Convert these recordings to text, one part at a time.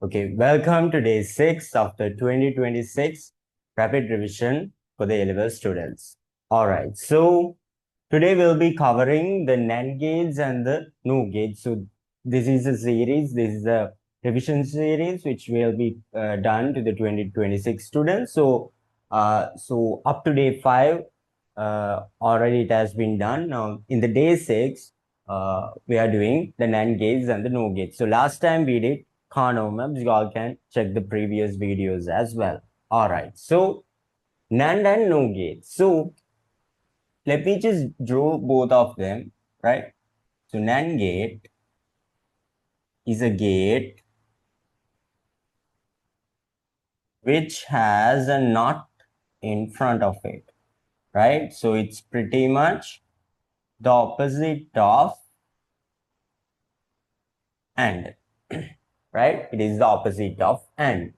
Okay, welcome to day 6 of the 2026 rapid revision for the A-level students. Alright, so today we'll be covering the NAND gates and the NO gates. So this is a series, this is a revision series which will be done to the 2026 students. So up to day 5, already it has been done. Now in the day 6, we are doing the NAND gates and the NO gates. So last time we did Kano maps. You all can check the previous videos as well. All right. So NAND and NO gate. So let me just draw both of them, right? So NAND gate is a gate which has a NOT in front of it, right? So it's pretty much the opposite of AND, right? It is the opposite of AND.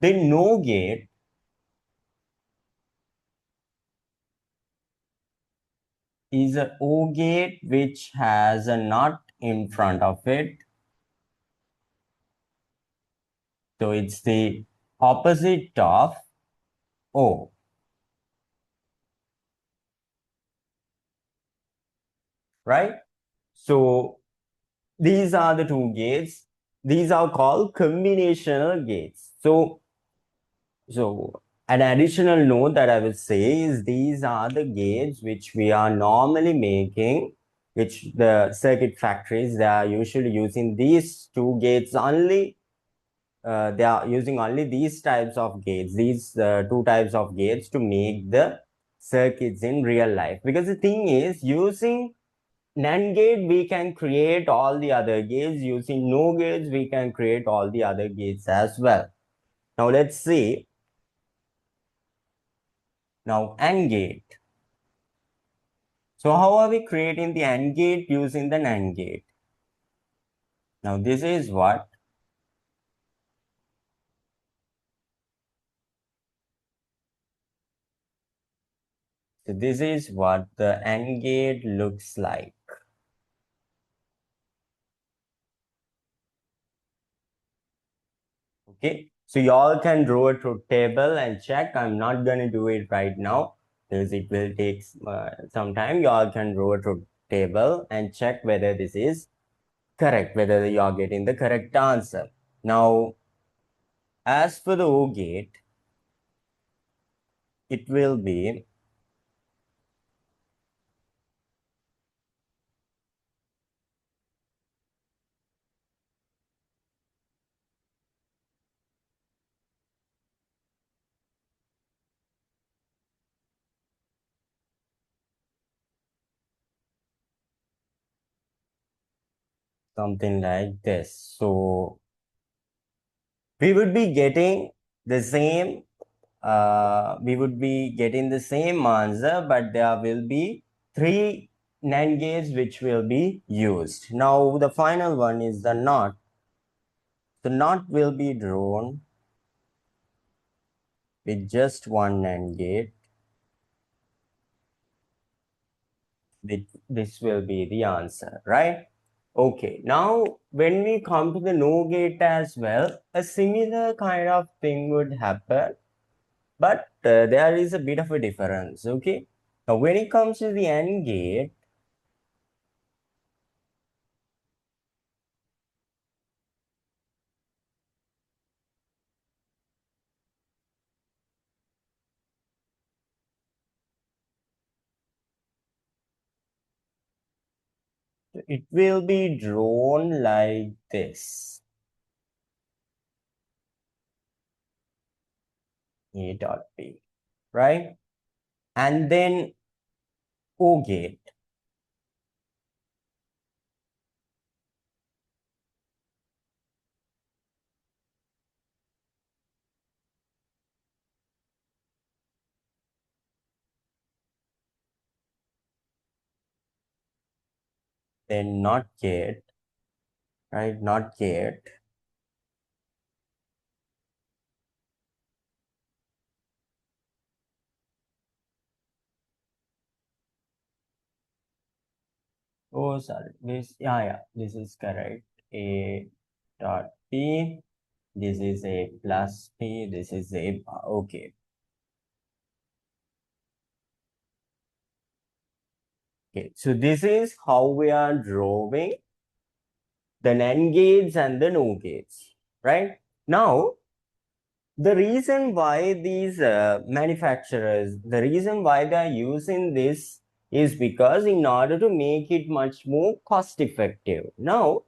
The NO gate is a O gate which has a NOT in front of it. So it's the opposite of O, right? So these are the two gates. These are called combinational gates. So an additional note that I will say is these are the gates which we are normally making, which the circuit factories, they are usually using these two gates only. They are using only these types of gates, these two types of gates to make the circuits in real life. Because the thing is, using NAND gate, we can create all the other gates. Using NO gates, we can create all the other gates as well. Now let's see. Now AND gate. So how are we creating the AND gate using the NAND gate? Now this is what. So this is what the AND gate looks like. Okay, so y'all can draw a truth table and check. I'm not going to do it right now because it will take some time. Y'all can draw a truth table and check whether this is correct, whether you are getting the correct answer. Now, as for the O gate, it will be something like this. So, we would be getting the same answer, but there will be three NAND gates which will be used. Now the final one is the NOT. The NOT will be drawn with just one NAND gate. This will be the answer, right? Okay, now when we come to the NO gate as well, a similar kind of thing would happen, but there is a bit of a difference, okay? Now when it comes to the AND gate, it will be drawn like this, A dot B, right? And then O gate, then not gate, right? Not gate. Oh, sorry. This, yeah, this is correct. A dot B. This is A plus P. This is A. Okay. Okay. So this is how we are drawing the NAND gates and the NOR gates, right? Now, the reason why these manufacturers, the reason why they are using this is because in order to make it much more cost effective. Now,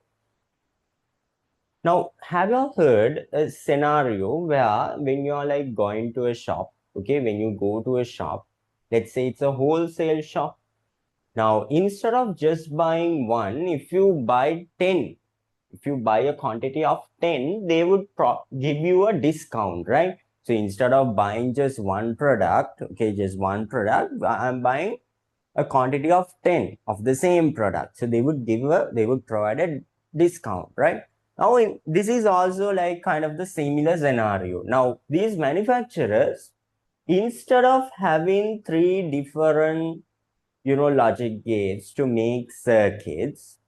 have you heard a scenario where when you're like going to a shop, okay, when you go to a shop, let's say it's a wholesale shop. Now, instead of just buying one, if you buy 10, if you buy a quantity of 10, they would give you a discount, right? So instead of buying just one product, okay, just one product, I'm buying a quantity of 10 of the same product. So they would provide a discount, right? Now, this is also like kind of the similar scenario. Now, these manufacturers, instead of having three different, logic gates to make circuits,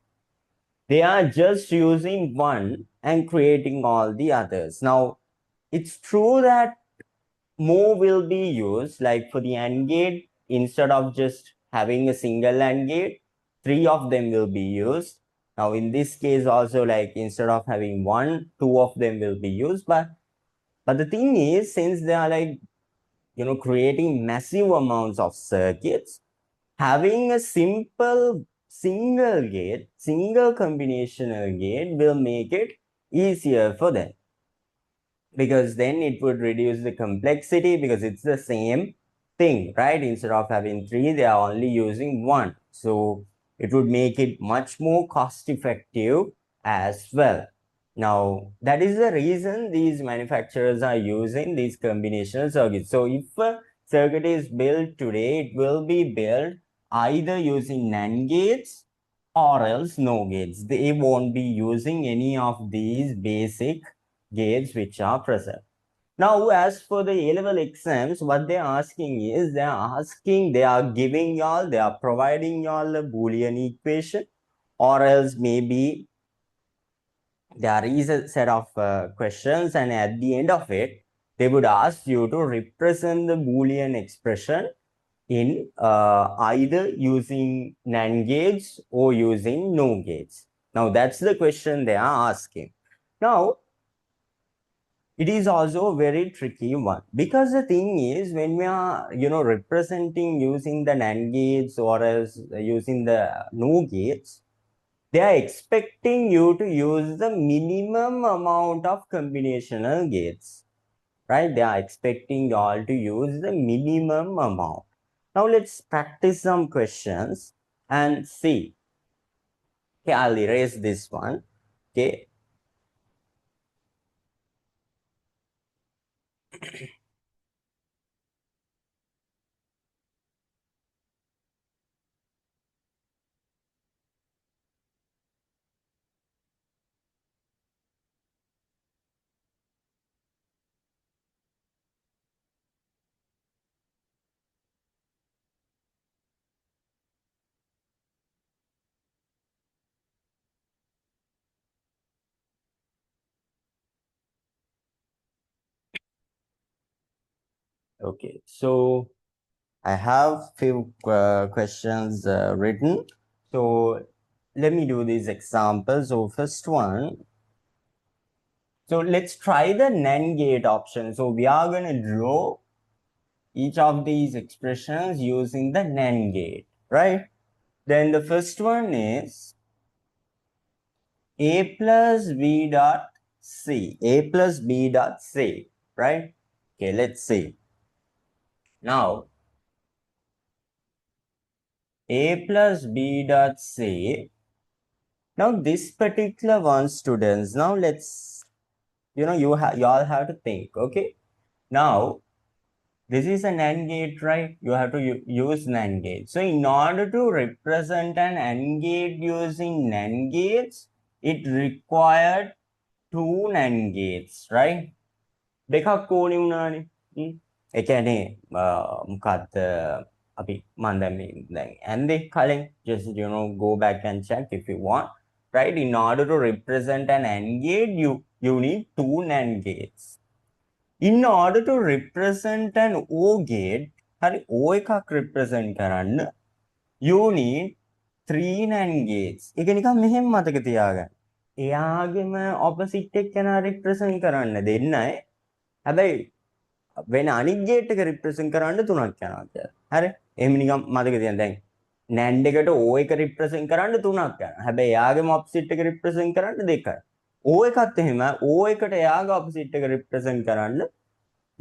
they are just using one and creating all the others. Now, it's true that more will be used, like for the AND gate, instead of just having a single AND gate, three of them will be used. Now, in this case, also, like instead of having one, two of them will be used. But the thing is, since they are like, creating massive amounts of circuits, having a simple single gate, single combinational gate will make it easier for them, because then it would reduce the complexity, because it's the same thing, right? Instead of having three, they are only using one. So it would make it much more cost effective as well. Now, that is the reason these manufacturers are using these combinational circuits. So if a circuit is built today, it will be built either using NAND gates or else no gates. They won't be using any of these basic gates which are present. Now, as for the A-level exams, what they're asking is they are giving y'all, they are providing y'all a Boolean equation, or else maybe there is a set of questions, and at the end of it, they would ask you to represent the Boolean expression in either using NAND gates or using no gates. Now, that's the question they are asking. Now, it is also a very tricky one, because the thing is, when we are representing using the NAND gates or else using the NOR gates, they are expecting you to use the minimum amount of combinational gates, right? They are expecting you all to use the minimum amount. Now let's practice some questions and see. Okay, I'll erase this one. Okay. Okay. So I have few questions written. So let me do these examples. So first one, so let's try the NAND gate option. So we are going to draw each of these expressions using the NAND gate, right? Then the first one is A plus B dot C, A plus B dot C, right? Okay, let's see. Now, A plus B dot C. Now, this particular one, students, now let's, you all have to think, okay? Now, this is an AND gate, right? You have to use NAND gate. So, in order to represent an AND gate using NAND gates, it required two NAND gates, right? දෙකක් ඕනේ වුණානේ. ඒ කියන්නේ මොකක්ද අපි මම දැන් ඇන්දේ කලින් just go back and check if you want, right? In order to represent an AND gate, you need two NAND gates. In order to represent an O gate, හරි O එකක් represent කරන්න, you need three NAND gates. ඒක නිකන් මෙහෙම මතක තියාගන්න. එයාගෙම opposite එක කෙනා represent කරන්න දෙන්නයි. හැබැයි වෙන අනිත් gate එක represent කරන්න තුනක් යනවා කියලා. හරි? එහෙම නිකන් මතක තියන්න දැන් NAND එකට O එක represent කරන්න තුනක් යනවා. හැබැයි එයාගේම opposite එක represent කරන්න දෙකයි. O එකත් එහෙම O එකට එයාගේ opposite එක represent කරන්න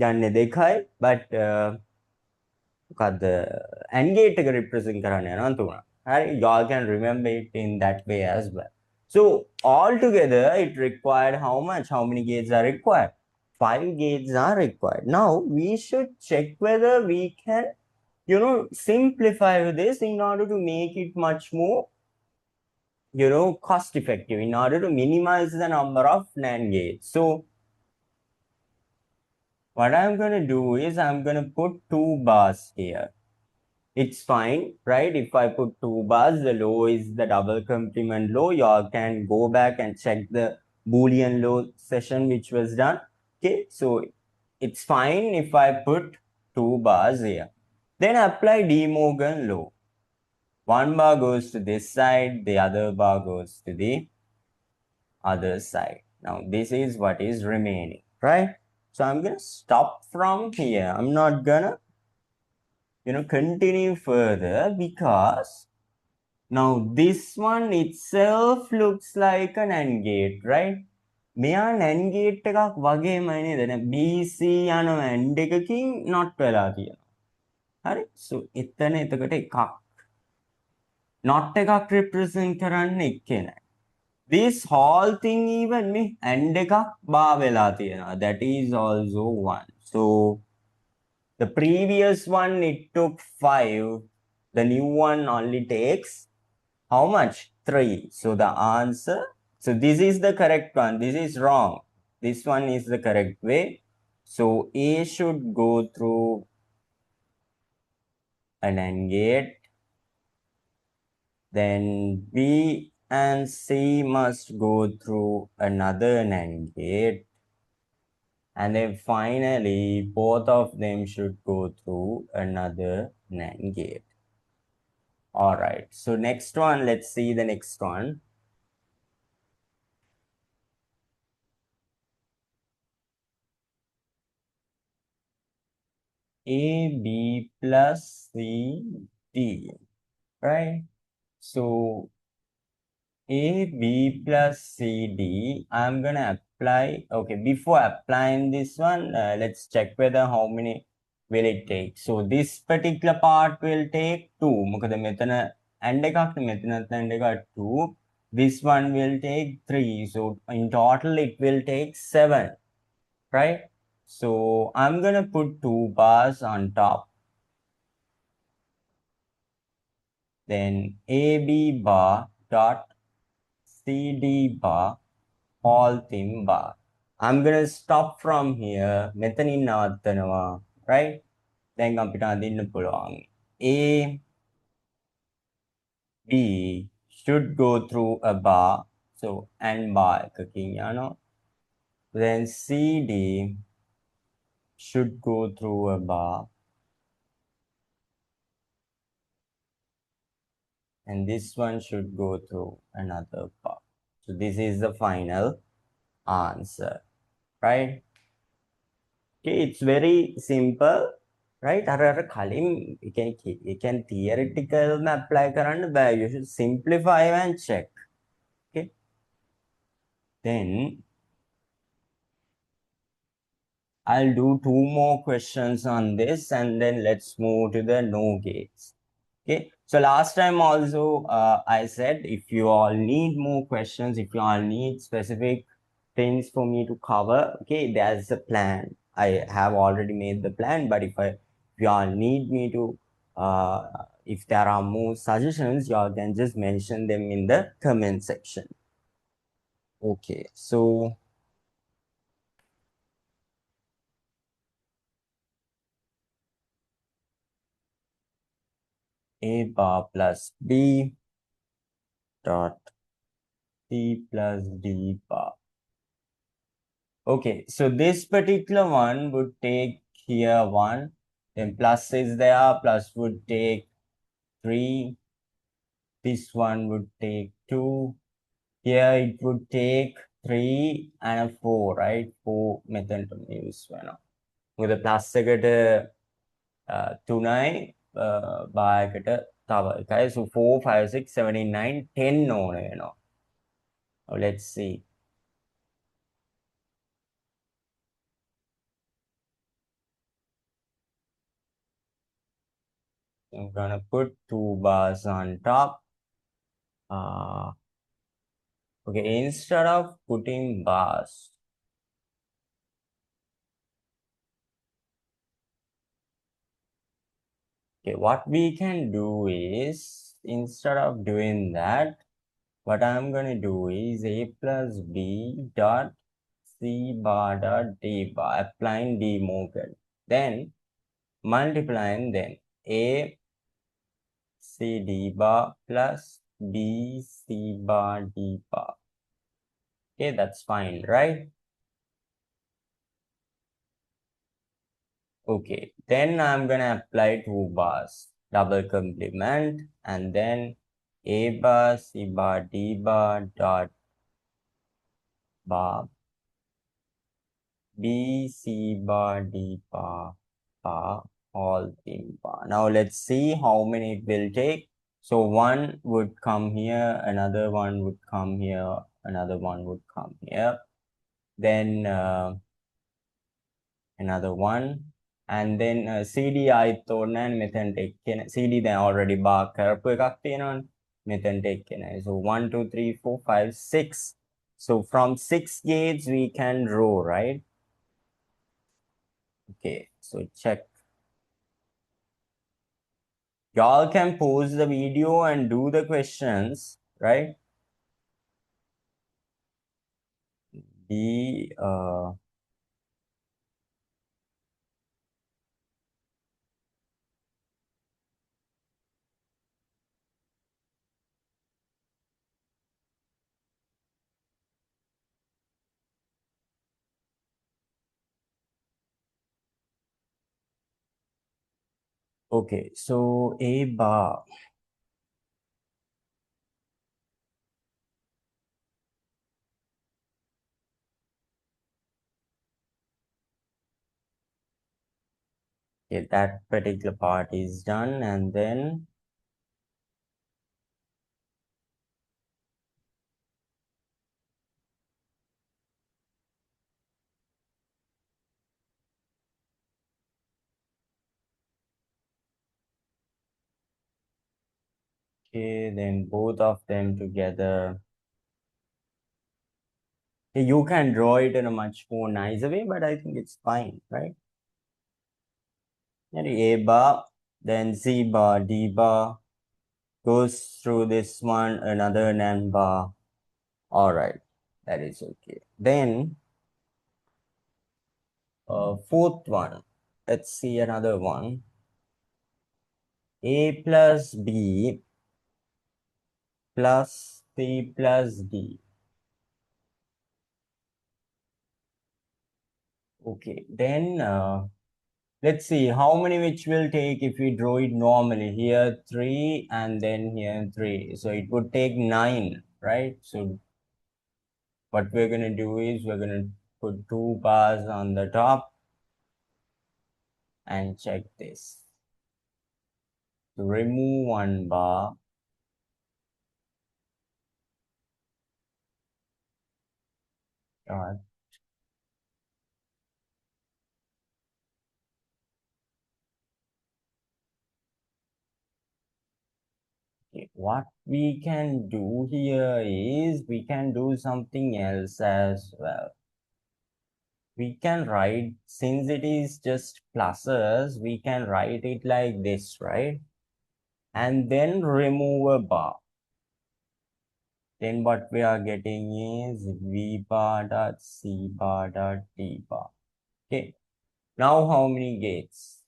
යන්නේ දෙකයි, but මොකද්ද AND gate එක represent කරන්න යනවා තුනක්. හරි? Y'all can remember it in that way as well. So altogether it required how much? How many gates are required? 5 gates are required. Now we should check whether we can, simplify this in order to make it much more, cost effective, in order to minimize the number of NAND gates. So what I'm going to do is I'm going to put 2 bars here. It's fine, right? If I put 2 bars, the low is the double complement low. You can go back and check the Boolean low session which was done. Okay, so it's fine if I put 2 bars here. Then apply De Morgan law. 1 bar goes to this side, the other bar goes to the other side. Now this is what is remaining, right? So I'm going to stop from here. I'm not gonna, continue further because now this one itself looks like an AND gate, right? මෙයා NAND gate එකක් වගේමයි නේද? දැන් BC යන AND එකකින් not වෙලා තියෙනවා. හරි? So එතන එතකොට එකක්. not එකක් represent කරන්න එක්කේ නැහැ. This whole thing even මේ AND එකක් බා වෙලා තියෙනවා. That is also 1. So the previous one it took 5. The new one only takes how much? 3. So the answer, so this is the correct one. This is wrong. This one is the correct way. So A should go through an AND gate. Then B and C must go through another NAND gate. And then finally, both of them should go through another NAND gate. All right. So next one, let's see the next one. A, B plus C, D, right? So A, B plus C, D, I'm going to apply. Okay, before applying this one, let's check whether how many will it take. So this particular part will take 2. මොකද මෙතන AND එකක් මෙතනත් AND එකක් 2. This one will take 3. So in total it will take 7, right? So I'm going to put 2 bars on top. Then AB bar dot CD bar all thin bar. I'm going to stop from here. මෙතනින් නවත්තනවා, right? දැන් අපිට අඳින්න පුළුවන්. A, B should go through a bar. So and bar එකකින් යනවා. Then CD should go through a bar. And this one should go through another bar. So this is the final answer, right? Okay, it's very simple, right? අර කලින් you can theoretical apply කරන්න බෑ. You should simplify and check. Okay. Then I'll do 2 more questions on this and then let's move to the no gates. Okay. So last time also I said if you all need more questions, if you all need specific things for me to cover, okay, there's a plan. I have already made the plan, but if you all need me to, if there are more suggestions, you all can just mention them in the comment section. Okay, so A bar plus B dot C plus D bar. Okay, so this particular one would take here 1, then plus is there, plus would take 3, this one would take 2, here it would take 3 and a 4, right? 4 method to use. With plus එකට 3යි බායකට තව එකයි. So 4, 5, 6, 7, 8, 9, 10 ඕන වෙනවා. Let's see. I'm gonna put 2 bars on top. Okay, instead of putting bars, okay, what we can do is, instead of doing that, what I'm gonna do is a plus b dot c bar dot d bar, applying De Morgan. Then multiplying then a c d bar plus b c bar d bar. Okay, that's fine, right? Okay, then I'm gonna apply 2 bars, double complement, and then a bar, c bar, d bar, dot bar, b, c bar, d bar, bar, all in bar. Now let's see how many it will take. So one would come here, another one would come here, another one would come here. Then another one, and then CD ආයිත් මෙතනට එක්කෙන CD දැන් already bar කරපු එකක් තියෙනවනේ මෙතනට එක්කෙනයි. So 1 2 3 4 5 6. So from 6 gates we can row, right? Okay, so check. Y'all can pause the video and do the questions, right? The okay, so a bar. Okay, that particular part is done, and then okay, then both of them together. You can draw it in a much more nicer way, but I think it's fine, right? And A bar, then C bar, D bar, goes through this one, another NAND bar. All right, that is okay. Then, fourth one, let's see another one. A plus B plus C plus D. Okay, then let's see how many which will take if we draw it normally. Here 3 and then here 3. So it would take 9, right? So what we're going to do is we're going to put 2 bars on the top and check this. To remove 1 bar, okay, what we can do here is we can do something else as well. We can write, since it is just pluses, we can write it like this, right? And then remove a bar. Then what we are getting is V bar dot C bar dot D bar. Okay. Now how many gates?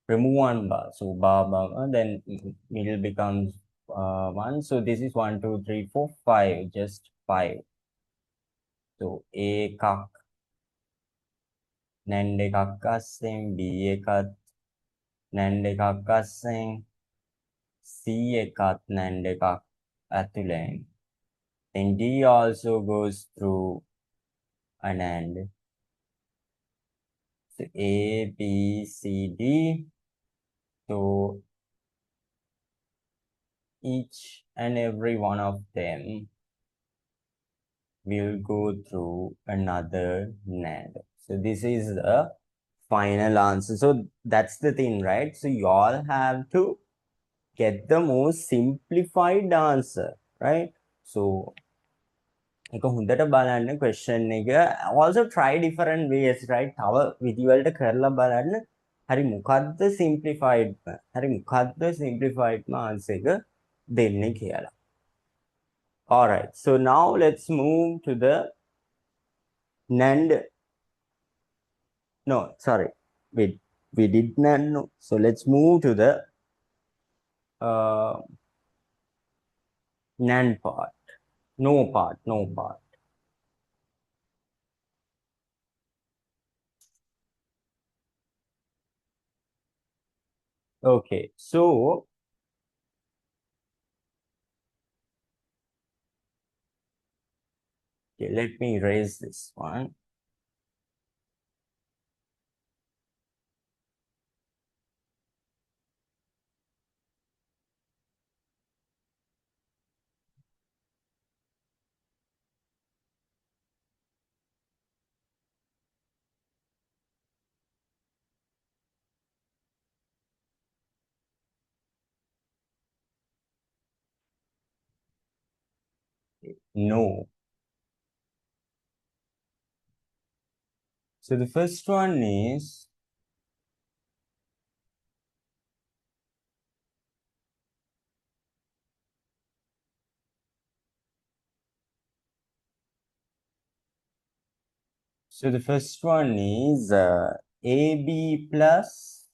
Remove 1 bar. So bar bar, then middle becomes 1. So this is 1 2 3 4 5. Just 5. So A cup NAND එකක් අස්සෙන් B එකත් NAND එකක් අස්සෙන් C එකත් NAND එකක් ඇතුලෙන්. Then D also goes through a NAND. So A, B, C, D. So each and every one of them will go through another NAND. So this is the final answer. So that's the thing, right? So you all have to get the most simplified answer, right? So එක හොඳට බලන්න question එක also try different ways, right? තව විදි වලට කරලා බලන්න හරි මොකද්ද simplified හරි මොකද්ද simplified answer එක දෙන්නේ කියලා. All right, so now let's move to the NAND. No, sorry, we did NAND. No. So let's move to the NAND part. No part. Okay, so okay, let me erase this one. No. So the first one is AB plus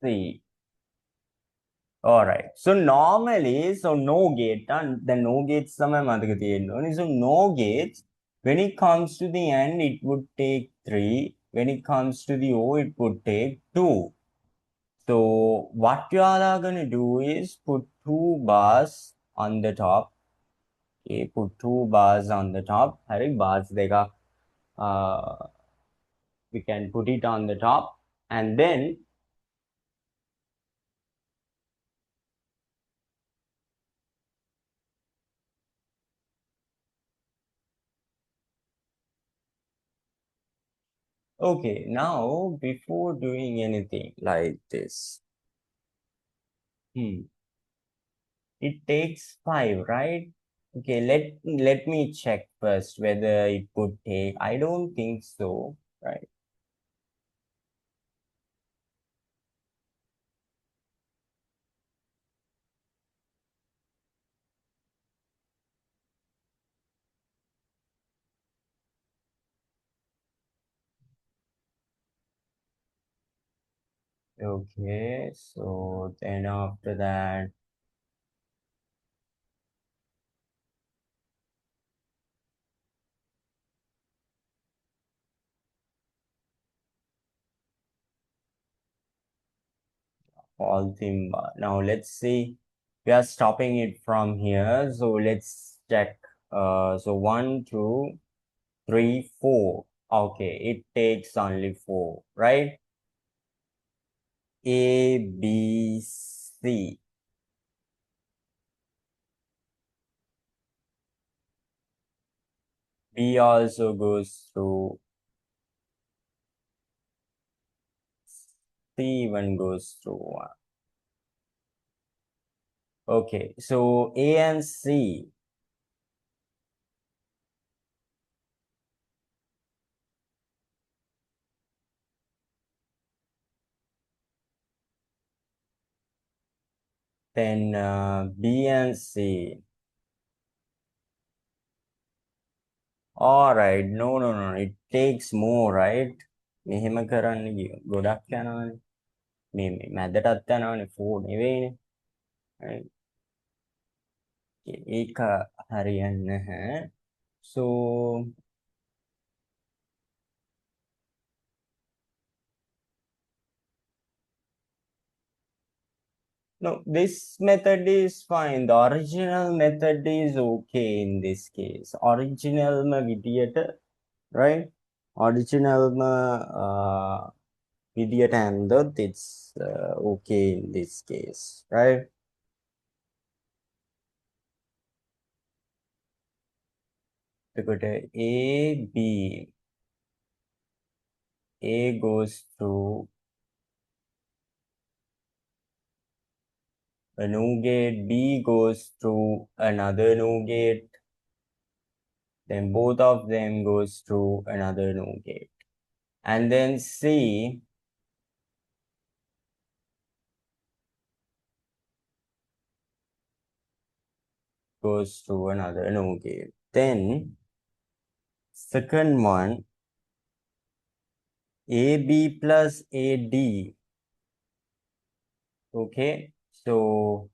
C. All right. So normally, so no gate, and the no gates समय මතක තියෙන්න ඕනේ. So no gates, when it comes to the end, it would take 3. When it comes to the O, it would take 2. So what you all are going to do is put 2 bars on the top. Okay, put 2 bars on the top. Hari bars dega. We can put it on the top, and then okay, now before doing anything like this, it takes 5, right? Okay, let me check first whether it could take. I don't think so, right? Okay, so then after that, all thing. Now let's see. We are stopping it from here, so let's check. So 1, 2, 3, 4. Okay, it takes only 4, right? A, B, C. B also goes through. C even goes through one. Okay, so A and C. Then B and C. All right, no. It takes more, right? මෙහෙම කරන්න ගොඩක් යනවනේ. මේ මැදටත් යනවනේ 4 නෙවෙයිනේ. Right? ඒක හරියන්නේ නැහැ. So No, this method is fine. The original method is okay in this case. Original में विधियट, right? Original में vidiat and it's okay in this case, right? Because A goes through a NOR gate, B goes through another NOR gate, then both of them goes through another NOR gate, and then C goes through another NOR gate. Then second one, AB plus AD. Okay, so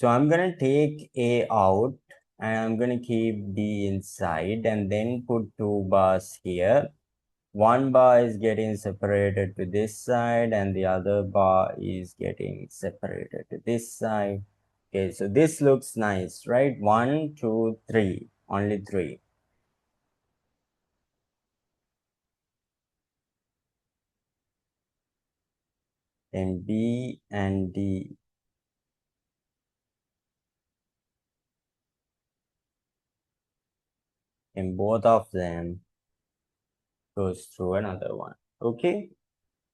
I'm gonna take A out and I'm gonna keep D inside and then put two bars here. One bar is getting separated to this side and the other bar is getting separated to this side. Okay, so this looks nice, right? 1, 2, 3, only 3. Then B and D. And both of them goes through another one. Okay,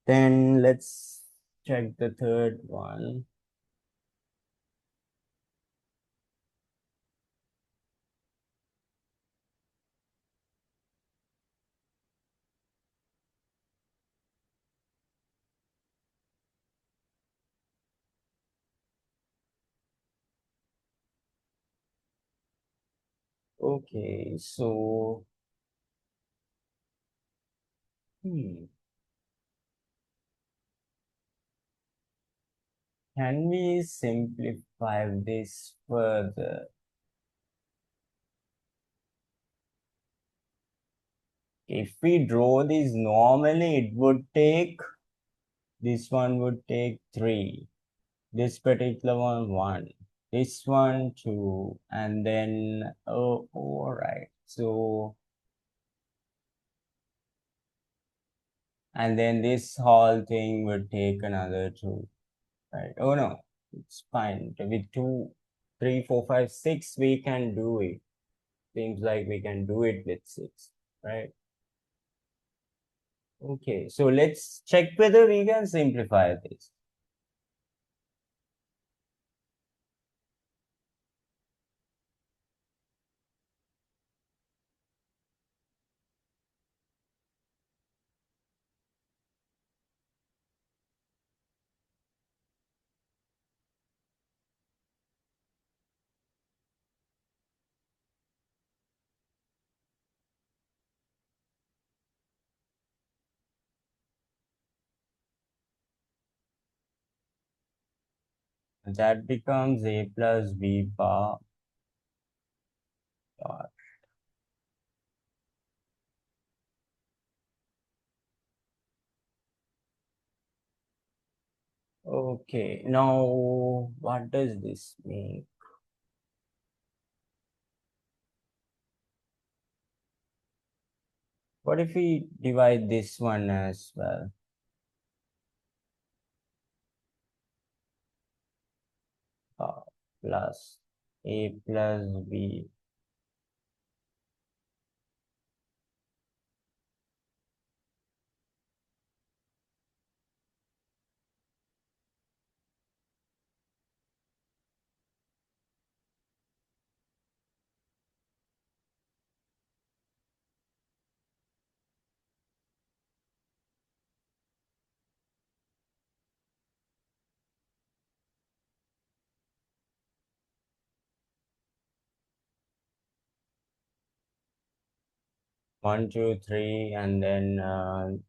then let's check the third one. Okay, so can we simplify this further? If we draw this normally, it would take, this one would take 3, this particular one 1, this one 2, and then, oh, all right. So, and then this whole thing would take another 2, right? Oh no, it's fine. With 2, 3, 4, 5, 6, we can do it. Seems like we can do it with 6, right? Okay, so let's check whether we can simplify this. That becomes A plus B bar dot. Okay, now what does this mean? What if we divide this one as well? Uh, Plus A plus B. One, two, three, and then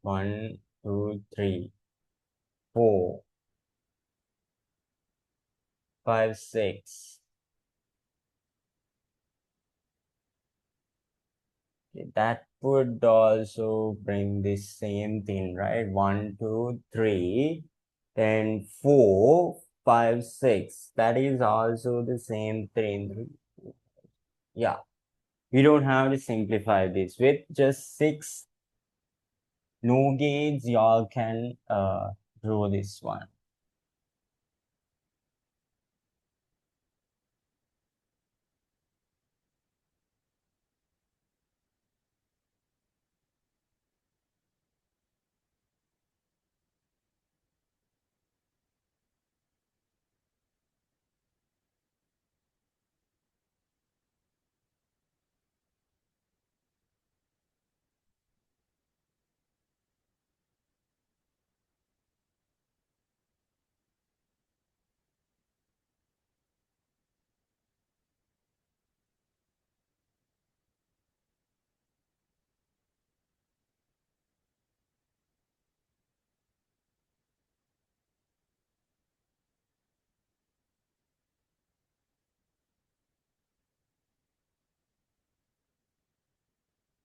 1, 2, 3, 4, 5, 6. Okay, that would also bring the same thing, right? One, two, three, then four, five, six. That is also the same thing. Yeah, we don't have to simplify this with just six no gates. Y'all can draw this one.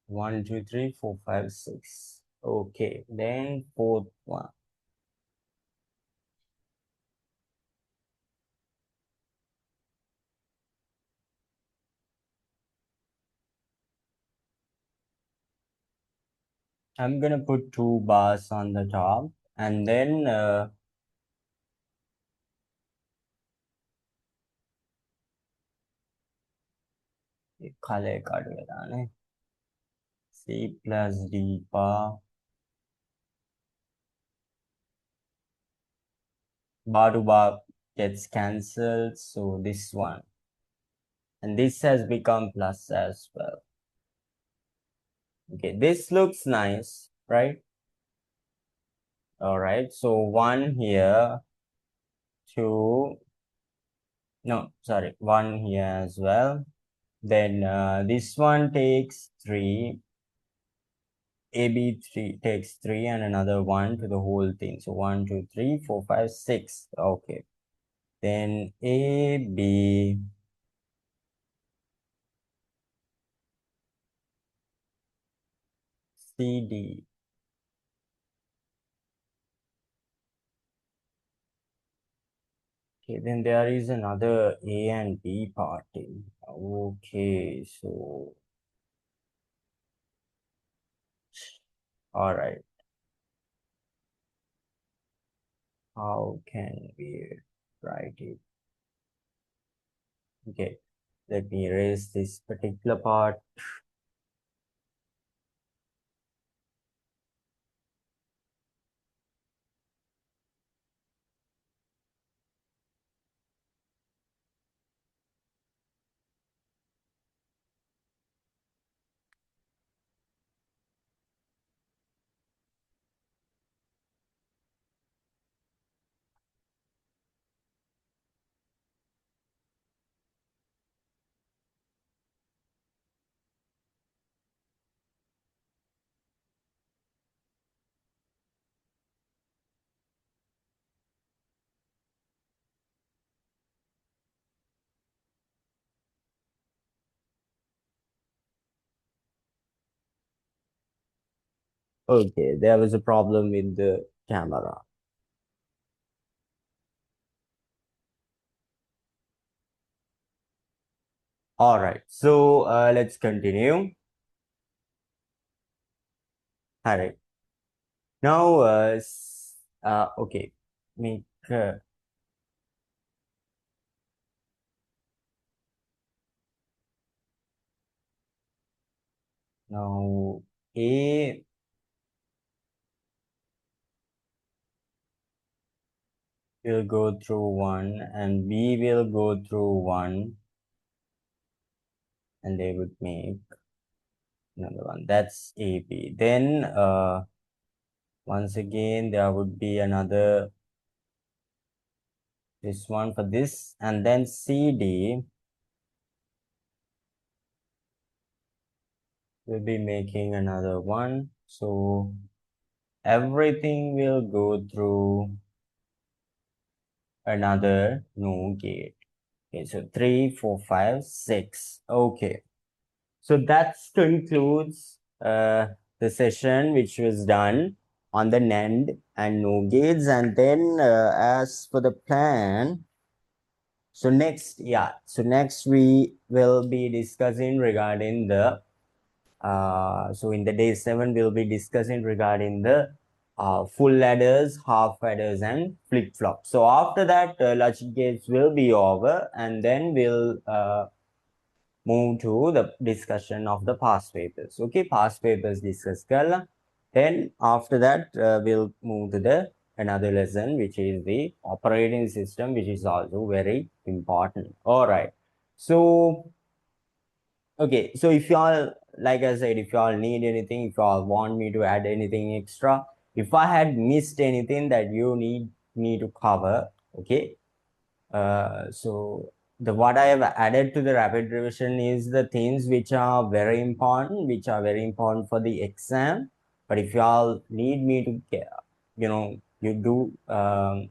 1, 2, 3, 4, 5, 6. Okay, then fourth one. I'm gonna put two bars on the top and then color card C plus D bar to bar gets cancelled, so this one, and this has become plus as well. Okay, this looks nice, right? All right, so one here, two, no, sorry, one here as well. Then this one takes three, AB3 takes three, and another one to the whole thing. So 1, 2, 3, 4, 5, 6. Okay. Then AB, CD. Okay, then there is another A and B party. Okay, so all right. How can we write it? Okay, let me erase this particular part. Okay, there was a problem with the camera. All right, so let's continue. All right, now, okay, make now A will go through one and B will go through one, and they would make another one. That's AB. Then once again there would be another this one for this, and then CD will be making another one. So everything will go through another no gate. Okay, so 3, 4, 5, 6. Okay. So that concludes the session which was done on the NAND and NO gates. And then as for the plan, so next we will be discussing regarding the so in the day 7 we'll be discussing regarding the full ladders, half ladders, and flip-flops. So after that logic gates will be over, and then we'll move to the discussion of the past papers. Okay, past papers discuss kala. Then after that we'll move to the another lesson, which is the operating system, which is also very important. All right. So okay, so if y'all, like I said, if y'all need anything, if y'all want me to add anything extra, if I had missed anything that you need me to cover, okay, so the what I have added to the rapid revision is the things which are very important, for the exam. But if y'all need me to get, you do an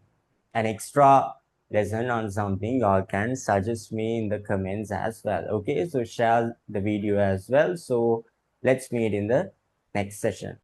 extra lesson on something, y'all can suggest me in the comments as well. Okay, so share the video as well. So let's meet in the next session.